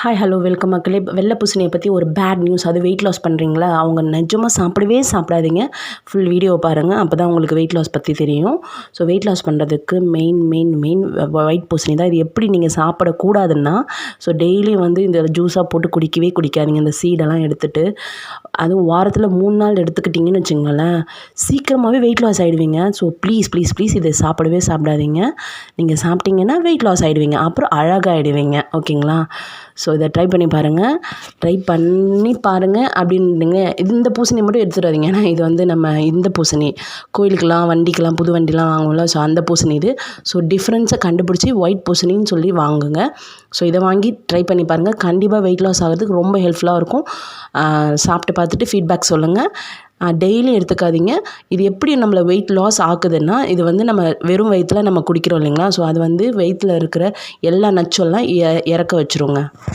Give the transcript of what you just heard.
Hi hello welcome மக்களே. வெள்ளை பூசணியை பற்றி ஒரு பேட் நியூஸ். அது வெயிட் லாஸ் பண்ணுறீங்களா? அவங்க நிஜமாக சாப்பிடாதீங்க. ஃபுல் வீடியோ பாருங்கள். அப்போ தான் உங்களுக்கு வெயிட் லாஸ் பற்றி தெரியும். ஸோ வெயிட் லாஸ் பண்ணுறதுக்கு மெயின் ஒயிட் பூசணி தான். இது எப்படி நீங்கள் சாப்பிடக்கூடாதுன்னா, ஸோ டெய்லியும் வந்து இந்த ஜூஸாக போட்டு குடிக்காதீங்க. இந்த சீடெல்லாம் எடுத்துகிட்டு, அதுவும் வாரத்தில் 3 நாள் எடுத்துக்கிட்டிங்கன்னு வச்சுங்களேன், சீக்கிரமாகவே வெயிட் லாஸ் ஆகிடுவீங்க. ஸோ ப்ளீஸ் இதை சாப்பிடாதீங்க. நீங்கள் சாப்பிட்டீங்கன்னா வெயிட் லாஸ் ஆகிடுவீங்க, அப்புறம் அழகாகிடுவீங்க. ஓகேங்களா? ஸோ இதை ட்ரை பண்ணி பாருங்கள். அப்படின்னீங்க இந்த பூசணி மட்டும் எடுத்துடாதீங்க. ஏன்னா இது வந்து நம்ம இந்த பூசணி கோயிலுக்கெல்லாம் வண்டிக்கெல்லாம் புது வண்டிலாம் வாங்குவோம்ல, ஸோ அந்த பூசணி இது. ஸோ டிஃப்ரென்ஸை கண்டுபிடிச்சி ஒயிட் பூசணின்னு சொல்லி வாங்குங்க. ஸோ இதை வாங்கி ட்ரை பண்ணி பாருங்கள். கண்டிப்பாக வெயிட் லாஸ் ஆகிறதுக்கு ரொம்ப ஹெல்ப்ஃபுல்லாக இருக்கும். சாப்பிட்டு பார்த்துட்டு ஃபீட்பேக் சொல்லுங்கள். டெய்லியும் எடுத்துக்காதீங்க. இது எப்படி நம்மளை வெயிட் லாஸ் ஆக்குதுன்னா, இது வந்து நம்ம வெறும் வயிற்றில் நம்ம குடிக்கிறோம் இல்லைங்களா, ஸோ அது வந்து வயிற்றில் இருக்கிற எல்லா நச்செல்லாம் இறக்க வச்சுருங்க.